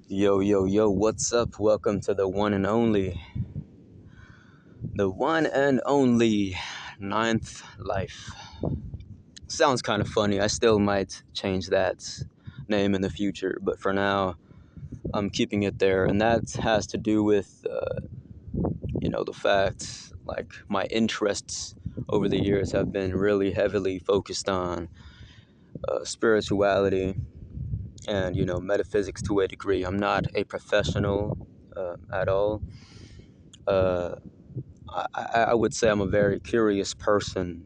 Yo, yo, yo, what's up? Welcome to the one and only Ninth Life. Sounds kind of funny. I still might change that name in the future, but for now, I'm keeping it there. And that has to do with, the fact like my interests over the years have been really heavily focused on spirituality and, metaphysics to a degree. I'm not a professional at all. Uh, I would say I'm a very curious person.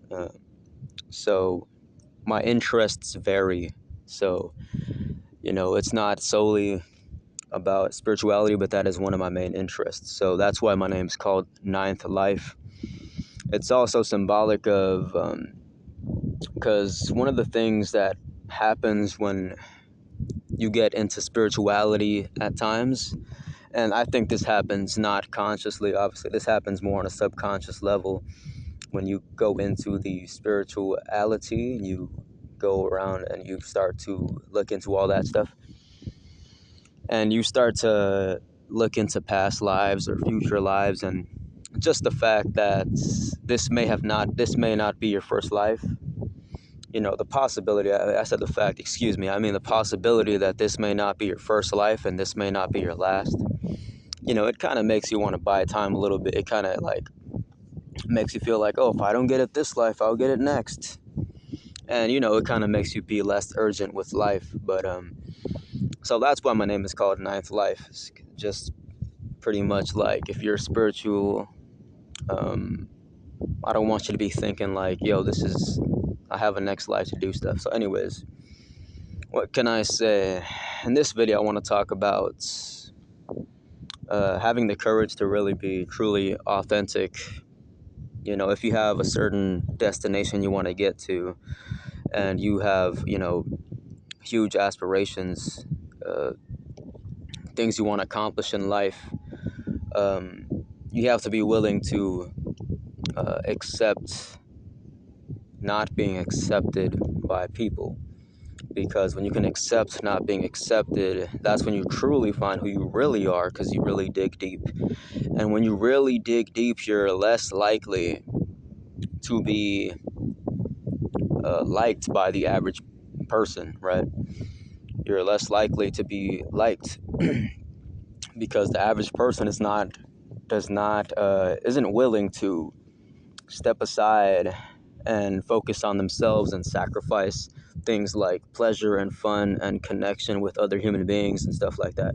So my interests vary. So, it's not solely about spirituality, but that is one of my main interests. So that's why my name is called Ninth Life. It's also symbolic of, because one of the things that happens when you get into spirituality at times, and I think this happens not consciously, obviously, this happens more on a subconscious level. When you go into the spirituality, you go around and you start to look into all that stuff, and you start to look into past lives or future lives, and just the fact that this may not be your first life. The possibility, I said the fact, excuse me, I mean the possibility that this may not be your first life and this may not be your last. It kind of makes you want to buy time a little bit. It kind of like makes you feel like, oh, if I don't get it this life, I'll get it next. And it kind of makes you be less urgent with life. But so that's why my name is called Ninth Life. It's just pretty much like, if you're spiritual, um, I don't want you to be thinking like, yo, I have a next life to do stuff. So anyways, what can I say? In this video, I want to talk about having the courage to really be truly authentic. If you have a certain destination you want to get to, and you have, huge aspirations, uh, things you want to accomplish in life, um, you have to be willing to accept not being accepted by people. Because when you can accept not being accepted, that's when you truly find who you really are, because you really dig deep. And when you really dig deep, you're less likely to be liked by the average person, right? You're less likely to be liked because the average person isn't willing to step aside and focus on themselves and sacrifice things like pleasure and fun and connection with other human beings and stuff like that.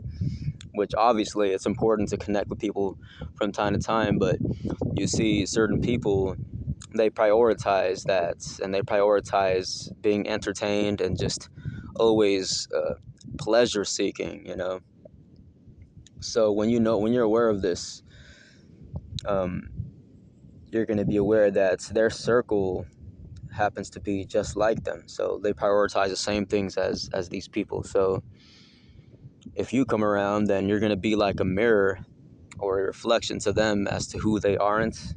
Which obviously it's important to connect with people from time to time, but you see certain people, they prioritize that, and they prioritize being entertained and just always pleasure seeking. So when you're aware of this, um, you're going to be aware that their circle happens to be just like them. So they prioritize the same things as these people. So if you come around, then you're going to be like a mirror or a reflection to them as to who they aren't.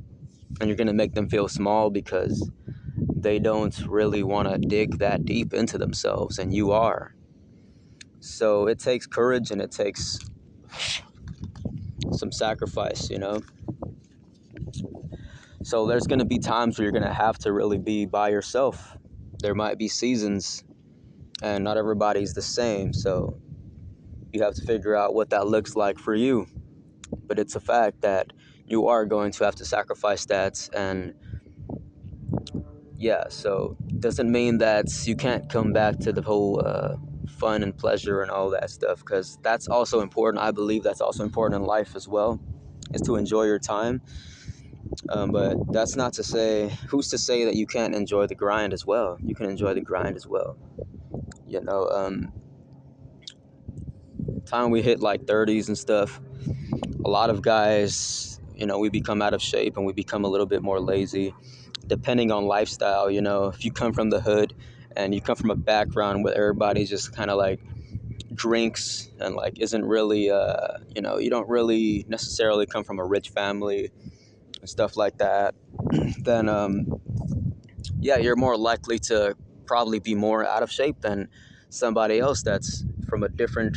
And you're going to make them feel small because they don't really want to dig that deep into themselves, and you are. So it takes courage and it takes some sacrifice. So there's going to be times where you're going to have to really be by yourself. There might be seasons, and not everybody's the same. So you have to figure out what that looks like for you. But it's a fact that you are going to have to sacrifice that. And yeah, so doesn't mean that you can't come back to the whole fun and pleasure and all that stuff, because that's also important. I believe that's also important in life as well, is to enjoy your time. But that's not to say, who's to say that you can't enjoy the grind as well? You can enjoy the grind as well. Time we hit like 30s and stuff, a lot of guys, we become out of shape and we become a little bit more lazy, depending on lifestyle. If you come from the hood and you come from a background where everybody just kind of like drinks and like isn't really, you don't really necessarily come from a rich family and stuff like that, then yeah, you're more likely to probably be more out of shape than somebody else that's from a different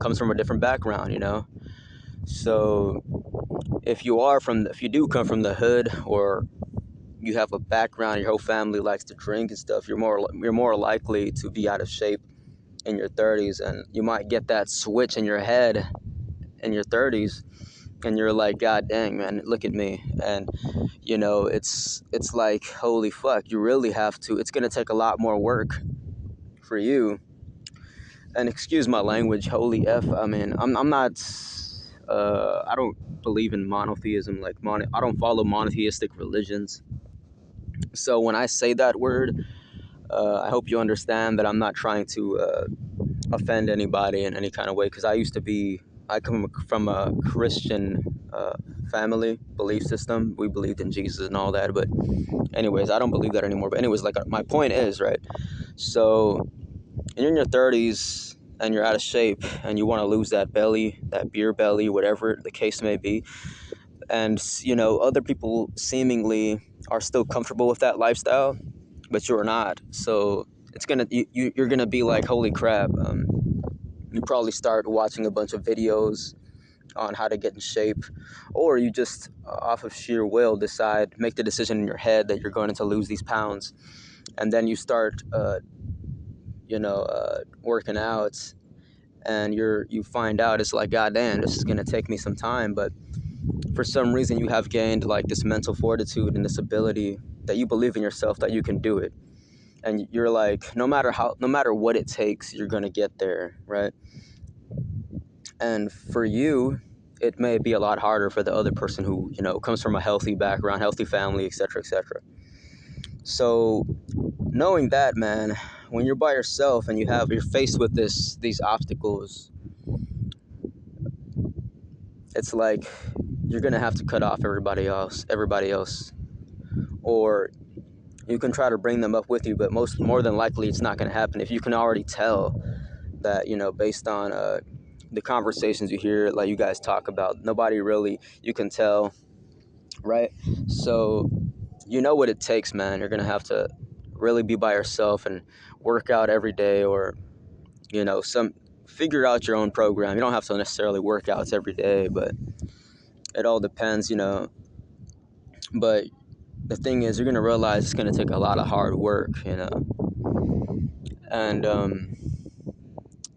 comes from a different background, you know. So if you do come from the hood, or you have a background, your whole family likes to drink and stuff, you're more likely to be out of shape in your 30s, and you might get that switch in your head in your 30s, and you're like, God dang, man, look at me. And it's like, holy fuck, you really have to. It's gonna take a lot more work for you. And excuse my language, holy f. I mean, I'm not. I don't believe in monotheism. I don't follow monotheistic religions. So when I say that word, I hope you understand that I'm not trying to offend anybody in any kind of way. Because I come from a Christian family belief system. We believed in Jesus and all that. But anyways, I don't believe that anymore. But anyways, like my point is, right? So you're in your 30s and you're out of shape and you want to lose that belly, that beer belly, whatever the case may be. And other people seemingly are still comfortable with that lifestyle, but you're not. So you're gonna be like, holy crap. You probably start watching a bunch of videos on how to get in shape, or you just off of sheer will make the decision in your head that you're going to lose these pounds, and then you start working out, and you find out it's like, god damn, this is going to take me some time. But for some reason you have gained like this mental fortitude and this ability that you believe in yourself that you can do it, and you're like, no matter what it takes, you're going to get there, right? And for you, it may be a lot harder for the other person who comes from a healthy background, healthy family, etc., etc. So knowing that, man, when you're by yourself and you're faced with these obstacles, it's like you're gonna have to cut off everybody else, or you can try to bring them up with you, but more than likely it's not gonna happen. If you can already tell that, based on the conversations you hear, like you guys talk about, nobody really, you can tell, right? So you know what it takes, man. You're gonna have to really be by yourself and work out every day, or some figure out your own program. You don't have to necessarily work outs every day, but it all depends, but the thing is, you're gonna realize it's gonna take a lot of hard work, and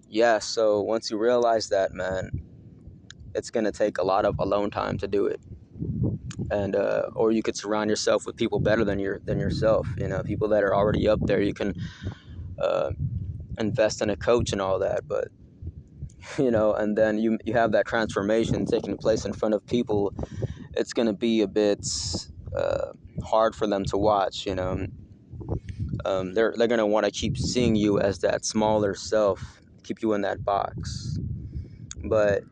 yeah. So once you realize that, man, it's gonna take a lot of alone time to do it. And or you could surround yourself with people better than yourself, people that are already up there. You can uh, invest in a coach and all that. But and then you have that transformation taking place in front of people. It's going to be a bit uh, hard for them to watch. They're going to want to keep seeing you as that smaller self, keep you in that box. But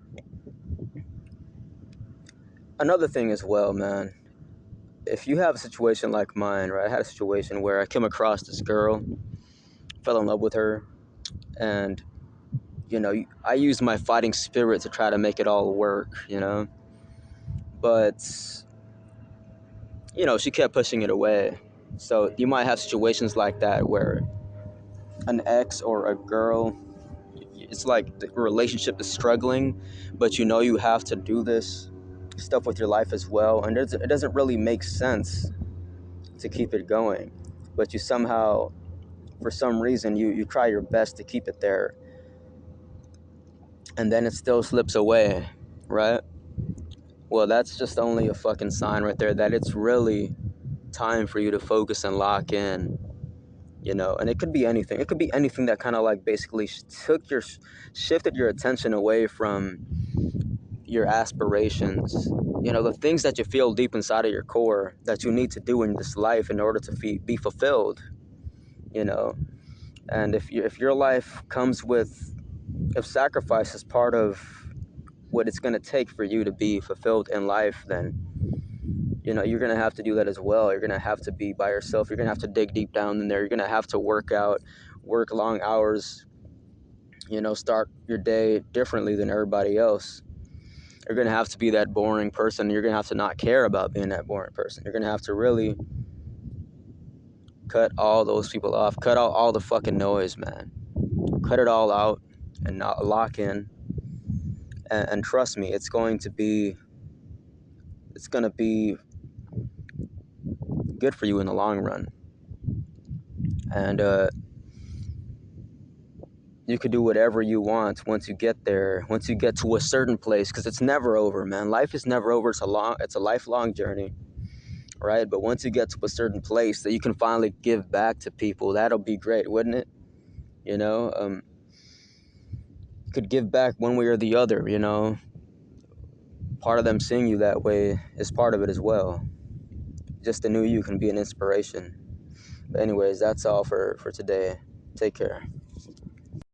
another thing as well, man, if you have a situation like mine, right? I had a situation where I came across this girl, fell in love with her, and I used my fighting spirit to try to make it all work, but she kept pushing it away. So you might have situations like that where an ex or a girl, it's like the relationship is struggling, but you have to do this stuff with your life as well, and it doesn't really make sense to keep it going, but you somehow, for some reason, you try your best to keep it there, and then it still slips away, right? Well, that's just only a fucking sign right there that it's really time for you to focus and lock in, and it could be anything. It could be anything that kind of like basically shifted your attention away from your aspirations, the things that you feel deep inside of your core that you need to do in this life in order to be fulfilled, you know. And if your life comes with, if sacrifice is part of what it's going to take for you to be fulfilled in life, then you're going to have to do that as well. You're going to have to be by yourself. You're going to have to dig deep down in there. You're going to have to work out, work long hours, start your day differently than everybody else. You're going to have to be that boring person. You're going to have to not care about being that boring person. You're going to have to really cut all those people off. Cut out all the fucking noise, man. Cut it all out and not lock in. and trust me, it's going to be good for you in the long run. And you could do whatever you want once you get there, once you get to a certain place, because it's never over, man. Life is never over. It's a lifelong journey, right? But once you get to a certain place that you can finally give back to people, that'll be great, wouldn't it? You know, you could give back one way or the other, you know. Part of them seeing you that way is part of it as well. Just the new you can be an inspiration. But anyways, that's all for today. Take care.